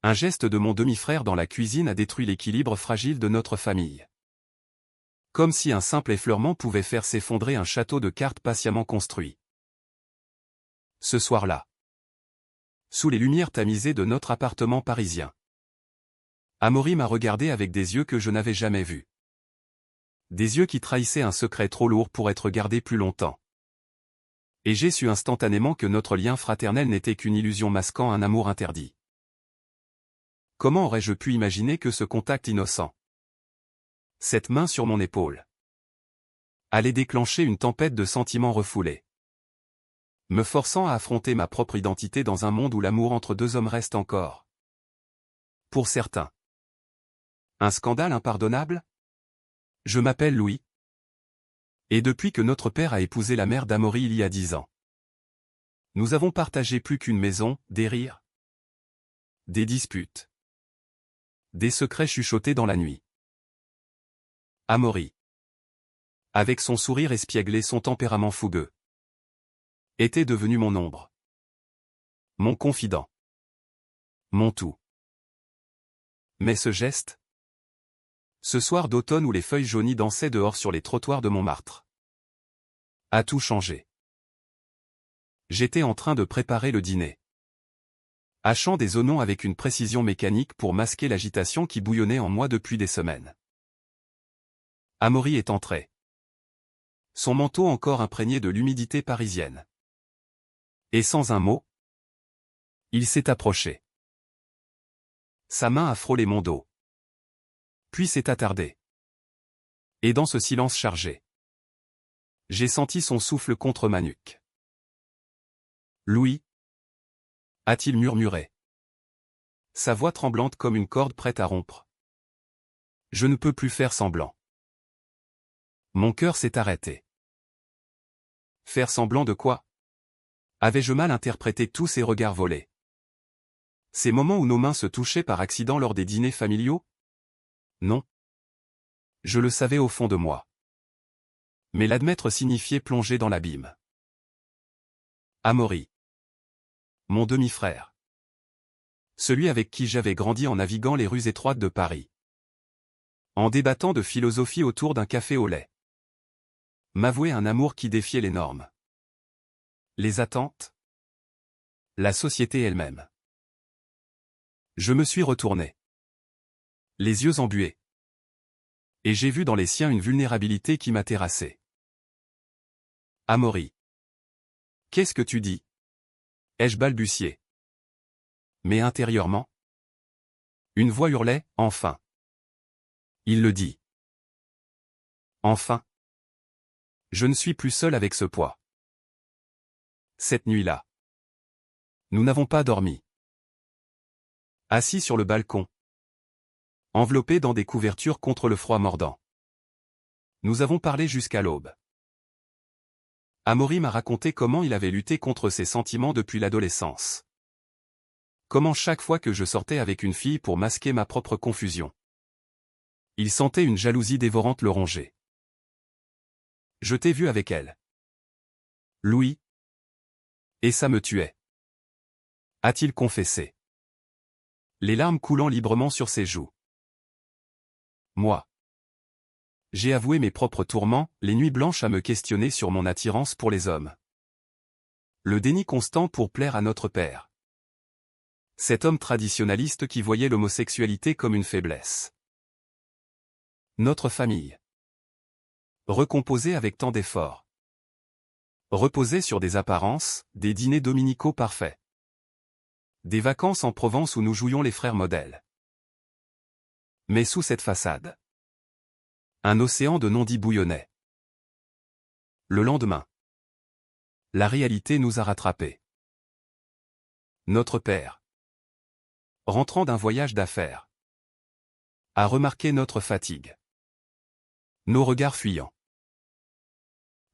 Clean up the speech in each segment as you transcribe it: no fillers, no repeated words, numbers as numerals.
Un geste de mon demi-frère dans la cuisine a détruit l'équilibre fragile de notre famille. Comme si un simple effleurement pouvait faire s'effondrer un château de cartes patiemment construit. Ce soir-là, sous les lumières tamisées de notre appartement parisien, Amaury m'a regardé avec des yeux que je n'avais jamais vus. Des yeux qui trahissaient un secret trop lourd pour être gardé plus longtemps. Et j'ai su instantanément que notre lien fraternel n'était qu'une illusion masquant un amour interdit. Comment aurais-je pu imaginer que ce contact innocent, cette main sur mon épaule, allait déclencher une tempête de sentiments refoulés, me forçant à affronter ma propre identité dans un monde où l'amour entre deux hommes reste encore, pour certains, un scandale impardonnable? Je m'appelle Louis. Et depuis que notre père a épousé la mère d'Amaury il y a 10 ans, nous avons partagé plus qu'une maison, des rires, des disputes, des secrets chuchotés dans la nuit. Amaury, avec son sourire espiègle et son tempérament fougueux, était devenu mon ombre, mon confident, mon tout. Mais ce geste, ce soir d'automne où les feuilles jaunies dansaient dehors sur les trottoirs de Montmartre, a tout changé. J'étais en train de préparer le dîner, hachant des oignons avec une précision mécanique pour masquer l'agitation qui bouillonnait en moi depuis des semaines. Amaury est entré, son manteau encore imprégné de l'humidité parisienne. Et sans un mot, il s'est approché. Sa main a frôlé mon dos, puis s'est attardée. Et dans ce silence chargé, j'ai senti son souffle contre ma nuque. Louis, a-t-il murmuré, sa voix tremblante comme une corde prête à rompre. Je ne peux plus faire semblant. Mon cœur s'est arrêté. Faire semblant de quoi? Avais-je mal interprété tous ces regards volés? Ces moments où nos mains se touchaient par accident lors des dîners familiaux? Non. Je le savais au fond de moi. Mais l'admettre signifiait plonger dans l'abîme. Amaury, mon demi-frère. Celui avec qui j'avais grandi en naviguant les rues étroites de Paris. En débattant de philosophie autour d'un café au lait. M'avouer un amour qui défiait les normes. Les attentes. La société elle-même. Je me suis retourné, les yeux embués. Et j'ai vu dans les siens une vulnérabilité qui m'a terrassé. Amaury. Qu'est-ce que tu dis? Ai-je balbutié. Mais intérieurement, une voix hurlait, enfin. Il le dit. Enfin. Je ne suis plus seul avec ce poids. Cette nuit-là, nous n'avons pas dormi. Assis sur le balcon, enveloppés dans des couvertures contre le froid mordant. Nous avons parlé jusqu'à l'aube. Amaury m'a raconté comment il avait lutté contre ses sentiments depuis l'adolescence. Comment chaque fois que je sortais avec une fille pour masquer ma propre confusion, il sentait une jalousie dévorante le ronger. Je t'ai vu avec elle, Louis, et ça me tuait, a-t-il confessé, les larmes coulant librement sur ses joues. Moi, j'ai avoué mes propres tourments, les nuits blanches à me questionner sur mon attirance pour les hommes. Le déni constant pour plaire à notre père. Cet homme traditionnaliste qui voyait l'homosexualité comme une faiblesse. Notre famille. Recomposée avec tant d'efforts. Reposée sur des apparences, des dîners dominicaux parfaits. Des vacances en Provence où nous jouions les frères modèles. Mais sous cette façade, un océan de non-dits bouillonnait. Le lendemain, la réalité nous a rattrapés. Notre père, rentrant d'un voyage d'affaires, a remarqué notre fatigue. Nos regards fuyants.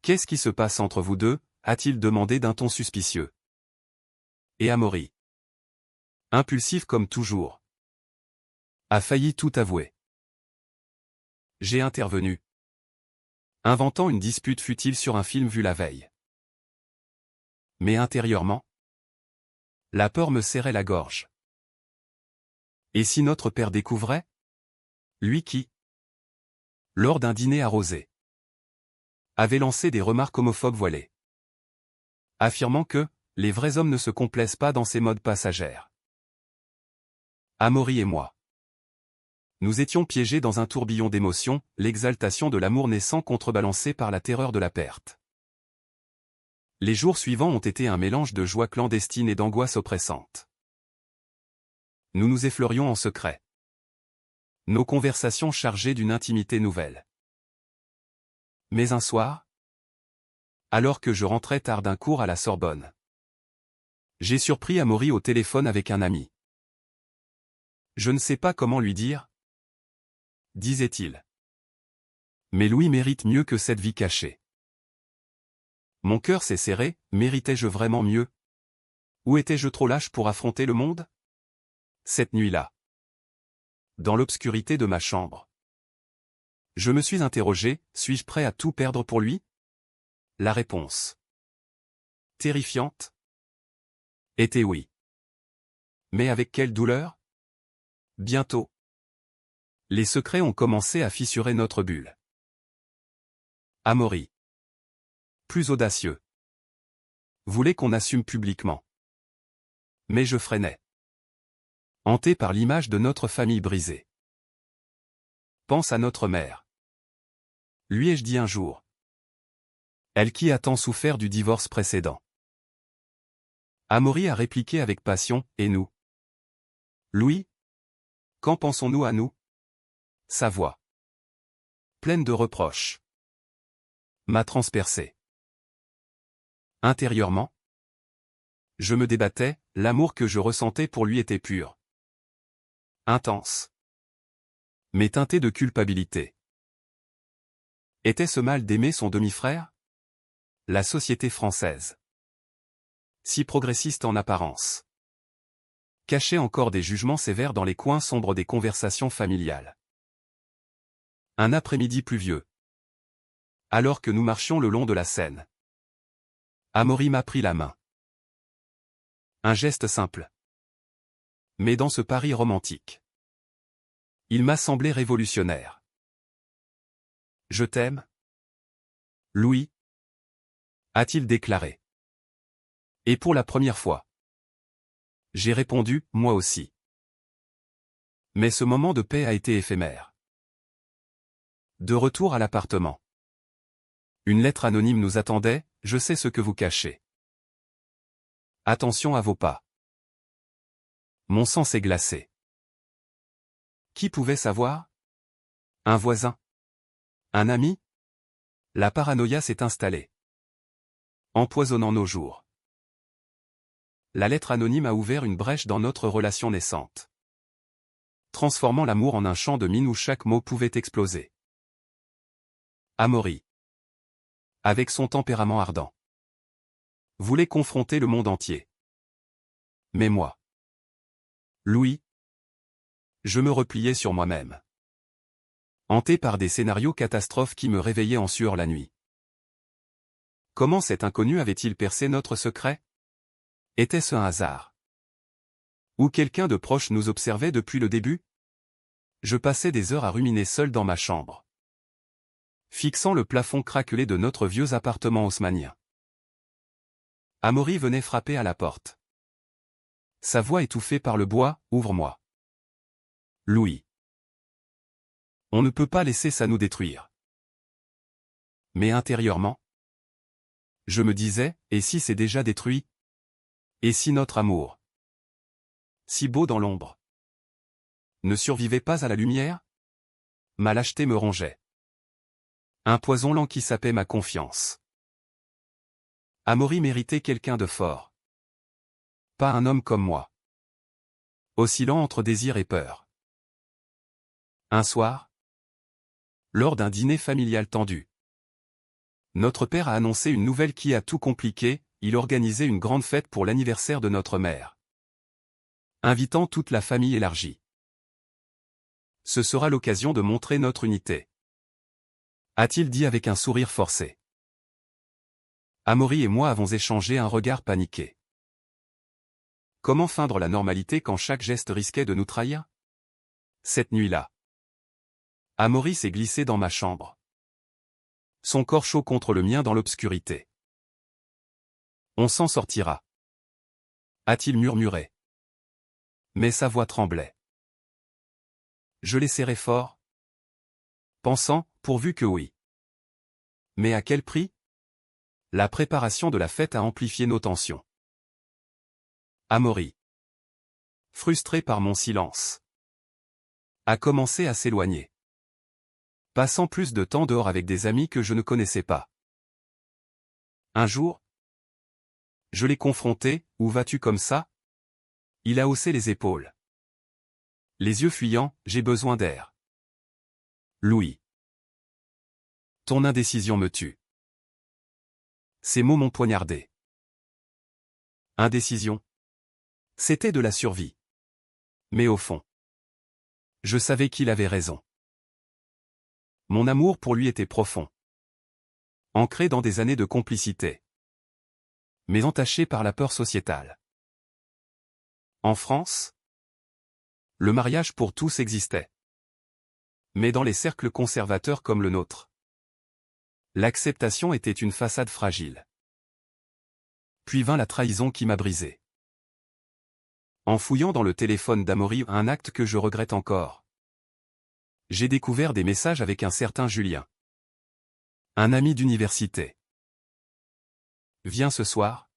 Qu'est-ce qui se passe entre vous deux? A-t-il demandé d'un ton suspicieux. Et Amaury, impulsif comme toujours, a failli tout avouer. J'ai intervenu, inventant une dispute futile sur un film vu la veille. Mais intérieurement, la peur me serrait la gorge. Et si notre père découvrait? Lui qui, lors d'un dîner arrosé, avait lancé des remarques homophobes voilées, affirmant que les vrais hommes ne se complaisent pas dans ces modes passagères. Amaury et moi. Nous étions piégés dans un tourbillon d'émotions, l'exaltation de l'amour naissant contrebalancée par la terreur de la perte. Les jours suivants ont été un mélange de joie clandestine et d'angoisse oppressante. Nous nous effleurions en secret. Nos conversations chargées d'une intimité nouvelle. Mais un soir, alors que je rentrais tard d'un cours à la Sorbonne, j'ai surpris Amaury au téléphone avec un ami. Je ne sais pas comment lui dire, disait-il. Mais Louis mérite mieux que cette vie cachée. Mon cœur s'est serré, méritais-je vraiment mieux? Ou étais-je trop lâche pour affronter le monde? Cette nuit-là, dans l'obscurité de ma chambre, je me suis interrogé, suis-je prêt à tout perdre pour lui? La réponse, terrifiante, était oui. Mais avec quelle douleur? Bientôt, les secrets ont commencé à fissurer notre bulle. Amaury, plus audacieux, voulait qu'on assume publiquement. Mais je freinais, hanté par l'image de notre famille brisée. Pense à notre mère. Lui ai-je dit un jour. Elle qui a tant souffert du divorce précédent. Amaury a répliqué avec passion, et nous? Louis? Qu'en pensons-nous à nous? Sa voix, pleine de reproches, m'a transpercé. Intérieurement, je me débattais, l'amour que je ressentais pour lui était pur, intense, mais teinté de culpabilité. Était-ce mal d'aimer son demi-frère? La société française, si progressiste en apparence, cachait encore des jugements sévères dans les coins sombres des conversations familiales. Un après-midi pluvieux, alors que nous marchions le long de la Seine, Amaury m'a pris la main. Un geste simple, mais dans ce Paris romantique, il m'a semblé révolutionnaire. Je t'aime, Louis, a-t-il déclaré. Et pour la première fois, j'ai répondu, moi aussi. Mais ce moment de paix a été éphémère. De retour à l'appartement, une lettre anonyme nous attendait, je sais ce que vous cachez. Attention à vos pas. Mon sang s'est glacé. Qui pouvait savoir? Un voisin? Un ami? La paranoïa s'est installée, empoisonnant nos jours. La lettre anonyme a ouvert une brèche dans notre relation naissante, transformant l'amour en un champ de mine où chaque mot pouvait exploser. Amaury, avec son tempérament ardent, voulait confronter le monde entier. Mais moi, Louis, je me repliais sur moi-même, hanté par des scénarios catastrophes qui me réveillaient en sueur la nuit. Comment cet inconnu avait-il percé notre secret? Était-ce un hasard? Ou quelqu'un de proche nous observait depuis le début? Je passais des heures à ruminer seul dans ma chambre, fixant le plafond craquelé de notre vieux appartement haussmannien. Amaury venait frapper à la porte. Sa voix étouffée par le bois, « Ouvre-moi. Louis. On ne peut pas laisser ça nous détruire. » Mais intérieurement, je me disais, et si c'est déjà détruit? Et si notre amour, si beau dans l'ombre, ne survivait pas à la lumière? Ma lâcheté me rongeait. Un poison lent qui sapait ma confiance. Amaury méritait quelqu'un de fort. Pas un homme comme moi, oscillant entre désir et peur. Un soir, lors d'un dîner familial tendu, notre père a annoncé une nouvelle qui a tout compliqué, il organisait une grande fête pour l'anniversaire de notre mère, invitant toute la famille élargie. Ce sera l'occasion de montrer notre unité, a-t-il dit avec un sourire forcé. Amaury et moi avons échangé un regard paniqué. Comment feindre la normalité quand chaque geste risquait de nous trahir? Cette nuit-là, Amaury s'est glissé dans ma chambre. Son corps chaud contre le mien dans l'obscurité. On s'en sortira, a-t-il murmuré. Mais sa voix tremblait. Je l'ai serré fort, pensant, pourvu que oui. Mais à quel prix? La préparation de la fête a amplifié nos tensions. Amaury, frustré par mon silence, a commencé à s'éloigner, passant plus de temps dehors avec des amis que je ne connaissais pas. Un jour, je l'ai confronté, « Où vas-tu comme ça ?» Il a haussé les épaules. Les yeux fuyants, « J'ai besoin d'air. » Louis. Ton indécision me tue. Ces mots m'ont poignardé. Indécision. C'était de la survie. Mais au fond, je savais qu'il avait raison. Mon amour pour lui était profond. Ancré dans des années de complicité. Mais entaché par la peur sociétale. En France, le mariage pour tous existait. Mais dans les cercles conservateurs comme le nôtre, l'acceptation était une façade fragile. Puis vint la trahison qui m'a brisé. En fouillant dans le téléphone d'Amaury, un acte que je regrette encore, j'ai découvert des messages avec un certain Julien. Un ami d'université. Viens ce soir.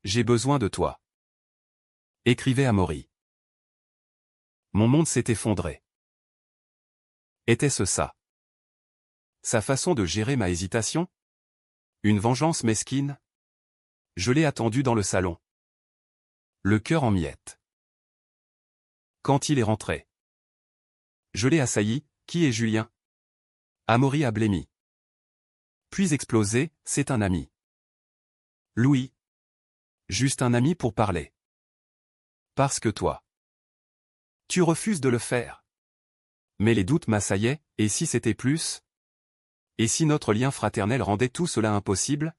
J'ai besoin de toi. Écrivait Amaury. Mon monde s'est effondré. Était-ce ça? Sa façon de gérer ma hésitation? Une vengeance mesquine? Je l'ai attendu dans le salon. Le cœur en miettes. Quand il est rentré, je l'ai assailli, « Qui est Julien ?» Amaury a blêmi. Puis explosé, « C'est un ami. » Louis. Juste un ami pour parler. Parce que toi, tu refuses de le faire. Mais les doutes m'assaillaient, et si c'était plus? Et si notre lien fraternel rendait tout cela impossible?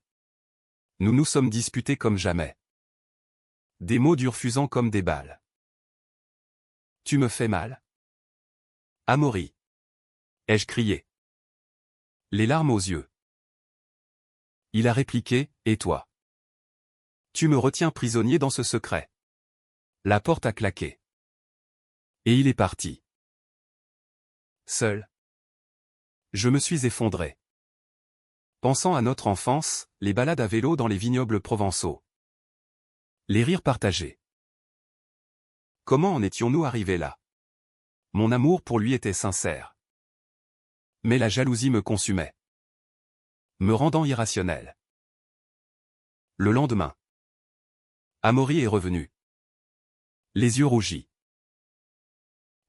Nous nous sommes disputés comme jamais. Des mots durs fusant comme des balles. Tu me fais mal? Amaury. Ai-je crié? Les larmes aux yeux. Il a répliqué, et toi? Tu me retiens prisonnier dans ce secret. La porte a claqué. Et il est parti. Seul. Je me suis effondré. Pensant à notre enfance, les balades à vélo dans les vignobles provençaux. Les rires partagés. Comment en étions-nous arrivés là? Mon amour pour lui était sincère. Mais la jalousie me consumait, me rendant irrationnel. Le lendemain, Amaury est revenu. Les yeux rougis.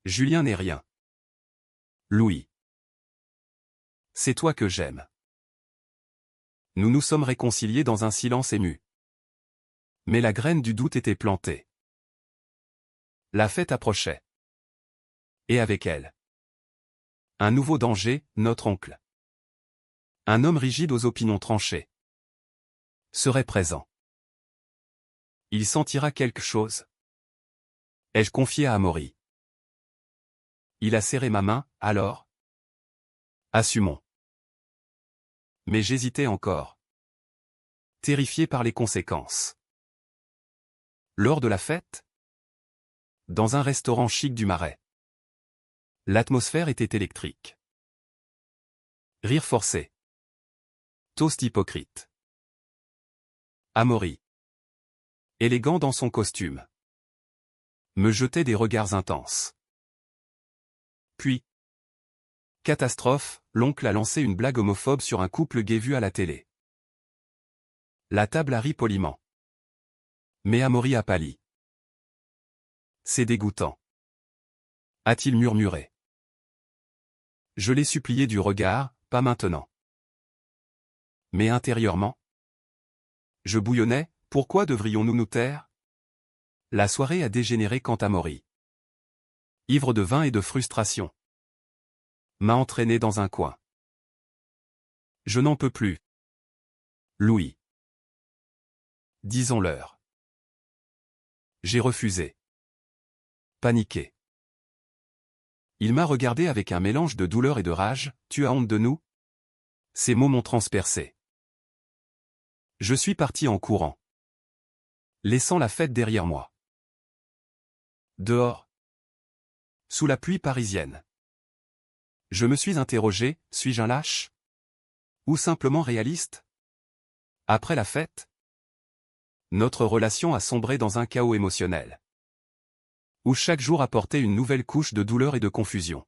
Julien n'est rien. Louis. C'est toi que j'aime. Nous nous sommes réconciliés dans un silence ému. Mais la graine du doute était plantée. La fête approchait. Et avec elle, un nouveau danger, notre oncle. Un homme rigide aux opinions tranchées. Serait présent. Il sentira quelque chose. Ai-je confié à Amaury? Il a serré ma main, alors? Assumons. Mais j'hésitais encore. Terrifié par les conséquences. Lors de la fête? Dans un restaurant chic du Marais. L'atmosphère était électrique. Rire forcé. Toast hypocrite. Amaury, élégant dans son costume, me jetait des regards intenses. Puis, catastrophe, l'oncle a lancé une blague homophobe sur un couple gay vu à la télé. La table a ri poliment. Mais Amaury a pâli. C'est dégoûtant. A-t-il murmuré. Je l'ai supplié du regard, pas maintenant. Mais intérieurement, je bouillonnais, pourquoi devrions-nous nous taire? La soirée a dégénéré quant à Amaury. Ivre de vin et de frustration, m'a entraîné dans un coin. Je n'en peux plus. Louis. Disons-leur. J'ai refusé. Paniqué. Il m'a regardé avec un mélange de douleur et de rage. Tu as honte de nous? Ces mots m'ont transpercé. Je suis parti en courant, laissant la fête derrière moi. Dehors, sous la pluie parisienne, je me suis interrogé, suis-je un lâche? Ou simplement réaliste? Après la fête, notre relation a sombré dans un chaos émotionnel, où chaque jour apportait une nouvelle couche de douleur et de confusion.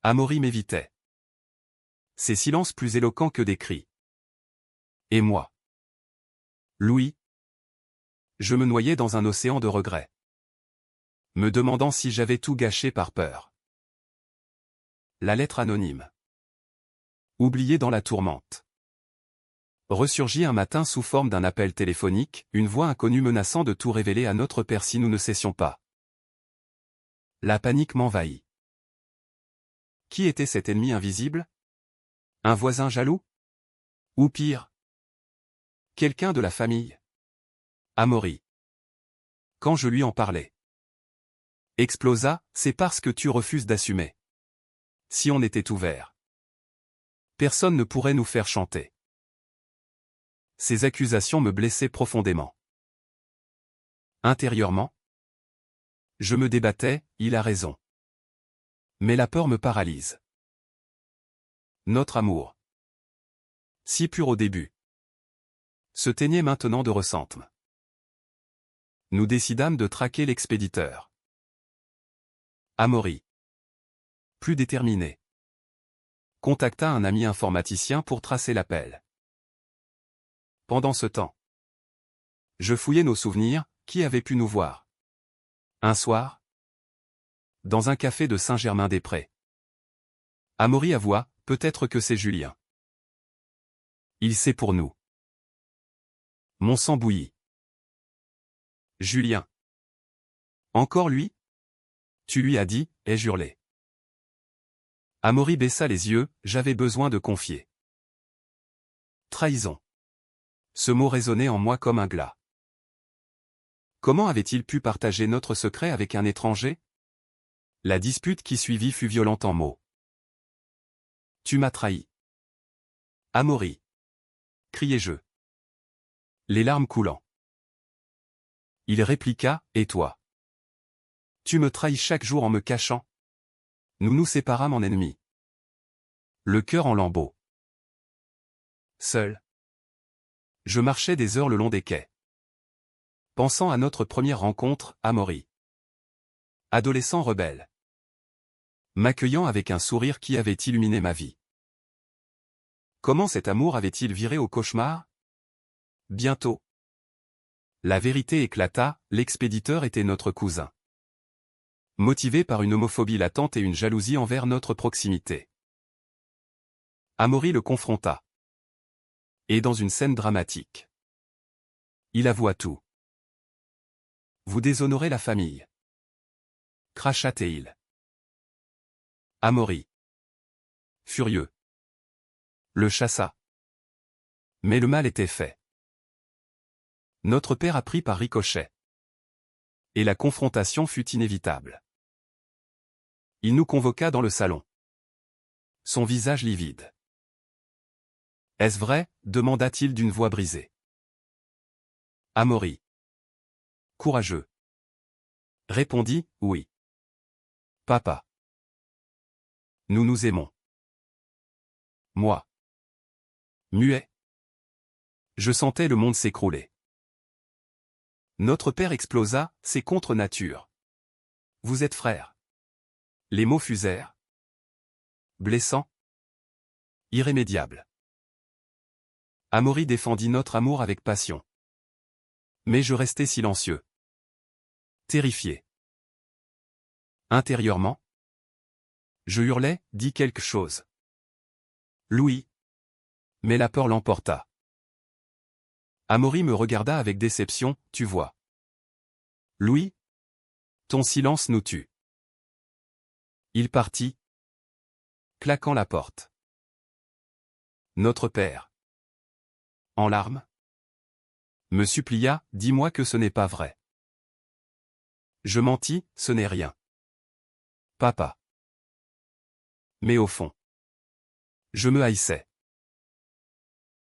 Amaury m'évitait. Ses silences plus éloquents que des cris. Et moi, Louis, je me noyais dans un océan de regrets, me demandant si j'avais tout gâché par peur. La lettre anonyme, oubliée dans la tourmente, ressurgit un matin sous forme d'un appel téléphonique, une voix inconnue menaçant de tout révéler à notre père si nous ne cessions pas. La panique m'envahit. Qui était cet ennemi invisible? Un voisin jaloux? Ou pire, quelqu'un de la famille? Amaury. Quand je lui en parlais, explosa, c'est parce que tu refuses d'assumer. Si on était ouvert, personne ne pourrait nous faire chanter. Ces accusations me blessaient profondément. Intérieurement, je me débattais, il a raison. Mais la peur me paralyse. Notre amour, si pur au début, se teignait maintenant de ressentiment. Nous décidâmes de traquer l'expéditeur. Amaury, plus déterminé, contacta un ami informaticien pour tracer l'appel. Pendant ce temps, je fouillais nos souvenirs, qui avait pu nous voir? Un soir, dans un café de Saint-Germain-des-Prés. Amaury avoua, peut-être que c'est Julien. Il sait pour nous. Mon sang bouillit. Julien. Encore lui? Tu lui as dit, ai-je hurlé. Amaury baissa les yeux, j'avais besoin de confier. Trahison. Ce mot résonnait en moi comme un glas. Comment avait-il pu partager notre secret avec un étranger? La dispute qui suivit fut violente en mots. Tu m'as trahi. Amaury. Criai-je, les larmes coulant. Il répliqua, et toi? Tu me trahis chaque jour en me cachant. Nous nous séparâmes en ennemis. Le cœur en lambeaux. Seul, je marchais des heures le long des quais, pensant à notre première rencontre, Amaury. Adolescent rebelle. M'accueillant avec un sourire qui avait illuminé ma vie. Comment cet amour avait-il viré au cauchemar? Bientôt. La vérité éclata, l'expéditeur était notre cousin. Motivé par une homophobie latente et une jalousie envers notre proximité. Amaury le confronta. Et dans une scène dramatique, il avoua tout. Vous déshonorez la famille. Cracha-t-il. Amaury, furieux, le chassa. Mais le mal était fait. Notre père apprit par ricochet. Et la confrontation fut inévitable. Il nous convoqua dans le salon. Son visage livide. Est-ce vrai? Demanda-t-il d'une voix brisée. Amaury, courageux, répondit, oui. Papa. Nous nous aimons. Moi. Muet. Je sentais le monde s'écrouler. Notre père explosa, c'est contre nature. Vous êtes frères. Les mots fusèrent. Blessants. Irrémédiables. Amaury défendit notre amour avec passion. Mais je restais silencieux. Terrifié. Intérieurement, je hurlais, dis quelque chose. Louis. Mais la peur l'emporta. Amaury me regarda avec déception, tu vois. Louis. Ton silence nous tue. Il partit, claquant la porte. Notre père, en larmes, me supplia, dis-moi que ce n'est pas vrai. Je mentis, ce n'est rien. Papa. Mais au fond, je me haïssais.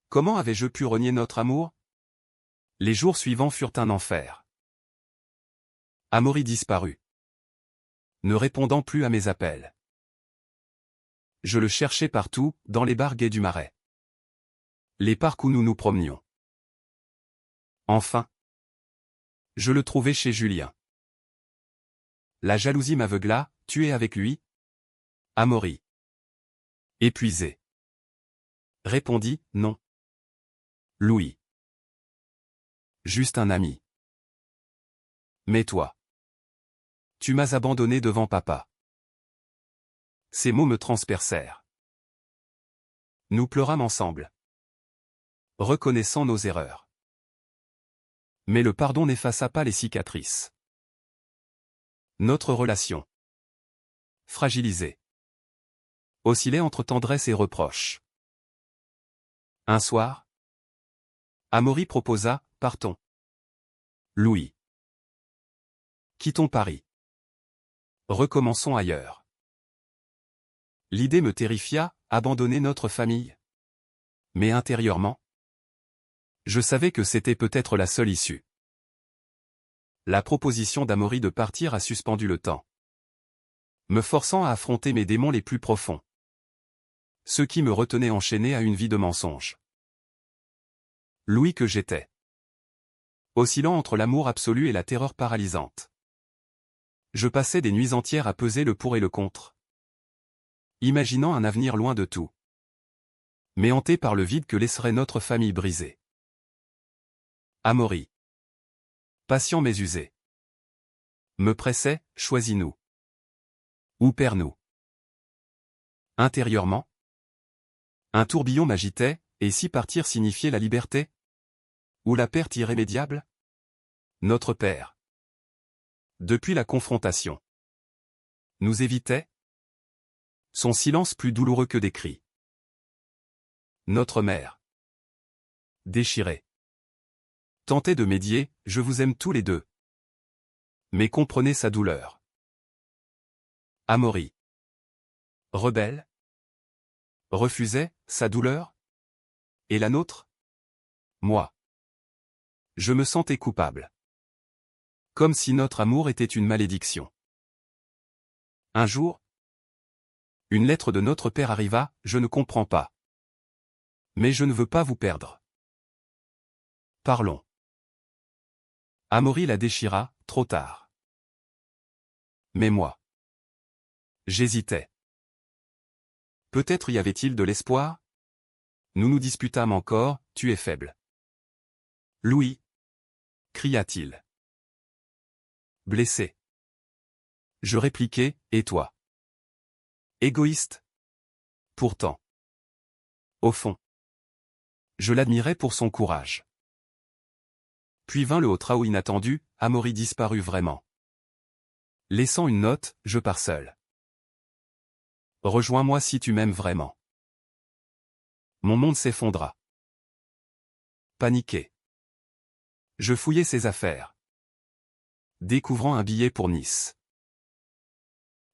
Comment avais-je pu renier notre amour? Les jours suivants furent un enfer. Amaury disparut, ne répondant plus à mes appels. Je le cherchais partout, dans les bars gays du Marais. Les parcs où nous nous promenions. Enfin, je le trouvai chez Julien. La jalousie m'aveugla, tu es avec lui? Amaury. Épuisé. Répondit, non. Louis. Juste un ami. Mais toi. Tu m'as abandonné devant papa. Ces mots me transpercèrent. Nous pleurâmes ensemble, reconnaissant nos erreurs. Mais le pardon n'effaça pas les cicatrices. Notre relation, fragilisée, oscillait entre tendresse et reproche. Un soir, Amaury proposa, partons. Louis. Quittons Paris. Recommençons ailleurs. L'idée me terrifia, abandonner notre famille. Mais intérieurement, je savais que c'était peut-être la seule issue. La proposition d'Amaury de partir a suspendu le temps, me forçant à affronter mes démons les plus profonds. Ceux qui me retenaient enchaîné à une vie de mensonges. Louis que j'étais. Oscillant entre l'amour absolu et la terreur paralysante. Je passais des nuits entières à peser le pour et le contre. Imaginant un avenir loin de tout. Mais hanté par le vide que laisserait notre famille brisée. Amaury. Patient mais usé. Me pressait, choisis-nous. Ou perds-nous. Intérieurement, un tourbillon m'agitait, et si partir signifiait la liberté? Ou la perte irrémédiable? Notre père. Depuis la confrontation, nous évitait? Son silence plus douloureux que des cris. Notre mère. Déchirée. Tentait de médier, je vous aime tous les deux. Mais comprenez sa douleur. Amaury. Rebelle. Refusait, sa douleur? Et la nôtre? Moi. Je me sentais coupable. Comme si notre amour était une malédiction. Un jour, une lettre de notre père arriva, je ne comprends pas. Mais je ne veux pas vous perdre. Parlons. Amaury la déchira, trop tard. Mais moi. J'hésitais. Peut-être y avait-il de l'espoir? Nous nous disputâmes encore, tu es faible. Louis. Cria-t-il. Blessé. Je répliquai, et toi? Égoïste. Pourtant. Au fond. Je l'admirais pour son courage. Puis vint le haut traou inattendu, Amaury disparut vraiment. Laissant une note, je pars seul. Rejoins-moi si tu m'aimes vraiment. Mon monde s'effondra. Paniqué. Je fouillai ses affaires. Découvrant un billet pour Nice.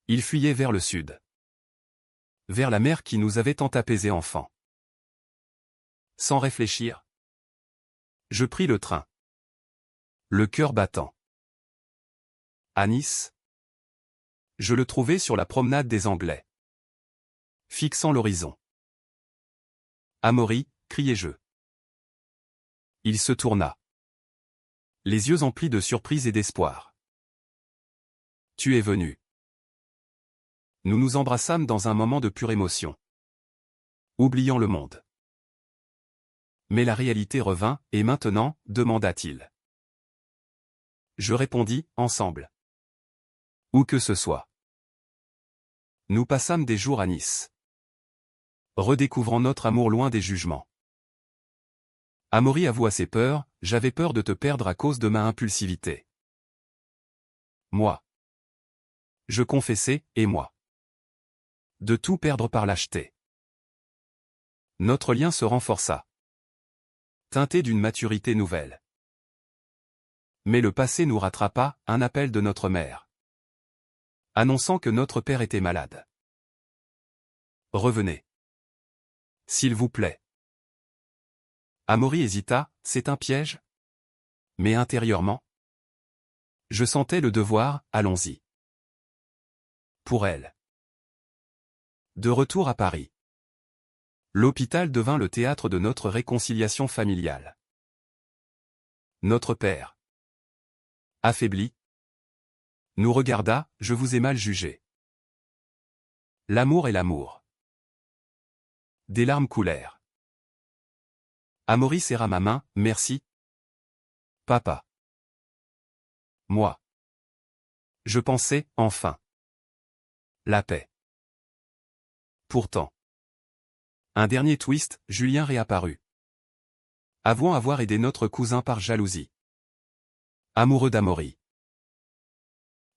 Il fuyait vers le sud. Vers la mer qui nous avait tant apaisés enfants. Sans réfléchir, je pris le train. Le cœur battant. À Nice, je le trouvai sur la promenade des Anglais. Fixant l'horizon. Amaury, criai-je. Il se tourna. Les yeux emplis de surprise et d'espoir. Tu es venu. Nous nous embrassâmes dans un moment de pure émotion. Oubliant le monde. Mais la réalité revint, et maintenant, demanda-t-il. Je répondis, ensemble. Où que ce soit. Nous passâmes des jours à Nice. Redécouvrant notre amour loin des jugements. Amaury avoua ses peurs, j'avais peur de te perdre à cause de ma impulsivité. Moi. Je confessai, et moi. De tout perdre par lâcheté. Notre lien se renforça. Teinté d'une maturité nouvelle. Mais le passé nous rattrapa, un appel de notre mère. annonçant que notre père était malade. Revenez. S'il vous plaît. Amaury hésita, c'est un piège? Mais intérieurement, je sentais le devoir, allons-y. Pour elle. De retour à Paris. L'hôpital devint le théâtre de notre réconciliation familiale. Notre père, affaibli, nous regarda, je vous ai mal jugé. L'amour est l'amour. Des larmes coulèrent. Amaury serra ma main, merci. Papa. Moi. Je pensais, enfin. La paix. Pourtant. Un dernier twist, Julien réapparut. Avouant avoir aidé notre cousin par jalousie. Amoureux d'Amaury.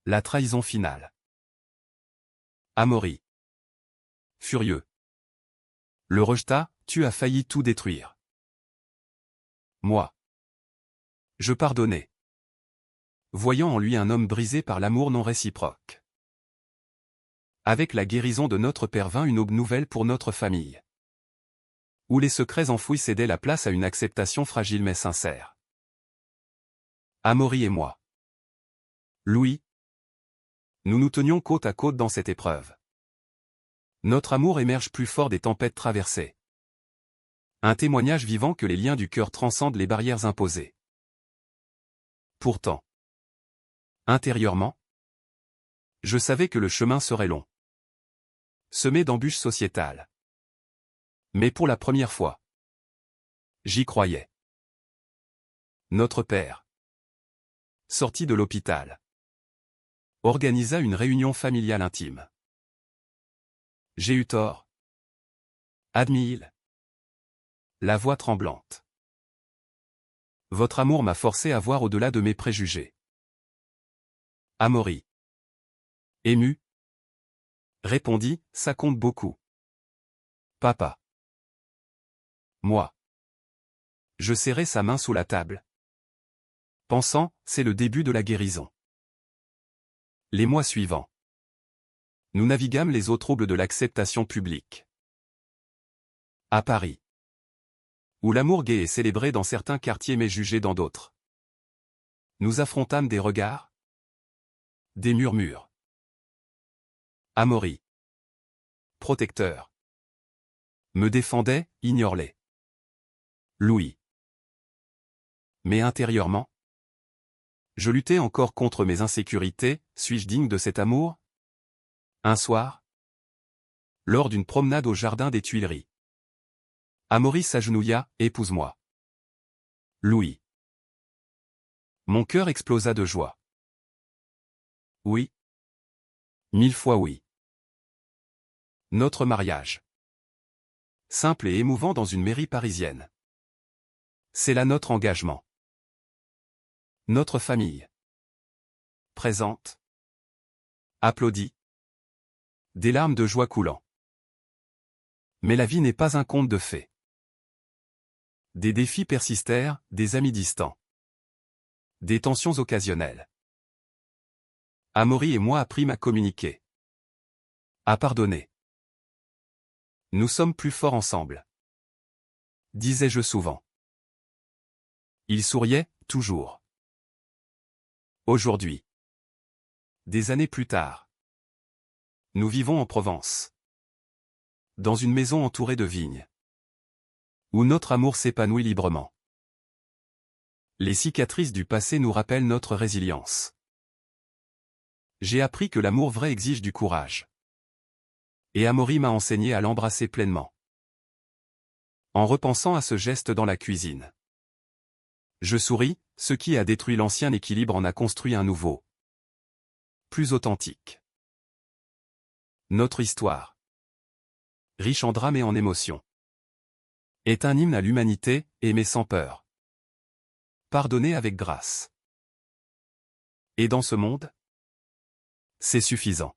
La trahison finale. Amaury. Furieux. Le rejeta, tu as failli tout détruire. Moi. Je pardonnais. Voyant en lui un homme brisé par l'amour non réciproque. Avec la guérison de notre père vint une aube nouvelle pour notre famille. Où les secrets enfouis cédaient la place à une acceptation fragile mais sincère. Amaury et moi. Louis. Nous nous tenions côte à côte dans cette épreuve. Notre amour émerge plus fort des tempêtes traversées. Un témoignage vivant que les liens du cœur transcendent les barrières imposées. Pourtant. Intérieurement. Je savais que le chemin serait long. Semé d'embûches sociétales. Mais pour la première fois. J'y croyais. Notre père. Sorti de l'hôpital. Organisa une réunion familiale intime. J'ai eu tort. Admis-il. La voix tremblante. Votre amour m'a forcé à voir au-delà de mes préjugés. Amaury. Ému. Répondit, ça compte beaucoup. Papa. Moi. Je serrai sa main sous la table. Pensant, c'est le début de la guérison. Les mois suivants. Nous naviguâmes les eaux troubles de l'acceptation publique. À Paris. Où l'amour gai est célébré dans certains quartiers mais jugé dans d'autres. Nous affrontâmes des regards. Des murmures. Amaury. Protecteur. Me défendait, ignore-les. Louis. Mais intérieurement. Je luttais encore contre mes insécurités, suis-je digne de cet amour? Un soir. Lors d'une promenade au jardin des Tuileries. Amaury s'agenouilla, épouse-moi. Louis. Mon cœur explosa de joie. Oui. 1000 fois oui. Notre mariage. Simple et émouvant dans une mairie parisienne. C'est là notre engagement. Notre famille. Présente. Applaudit. Des larmes de joie coulant. Mais la vie n'est pas un conte de fées. Des défis persistèrent, des amis distants. Des tensions occasionnelles. Amaury et moi apprîmes à communiquer. À pardonner. Nous sommes plus forts ensemble. Disais-je souvent. Il souriait, toujours. Aujourd'hui. Des années plus tard. Nous vivons en Provence. Dans une maison entourée de vignes. Où notre amour s'épanouit librement. Les cicatrices du passé nous rappellent notre résilience. J'ai appris que l'amour vrai exige du courage. Et Amaury m'a enseigné à l'embrasser pleinement. En repensant à ce geste dans la cuisine. Je souris, ce qui a détruit l'ancien équilibre en a construit un nouveau. Plus authentique. Notre histoire. Riche en drame et en émotions. Est un hymne à l'humanité, aimer sans peur. Pardonner avec grâce. Et dans ce monde? C'est suffisant.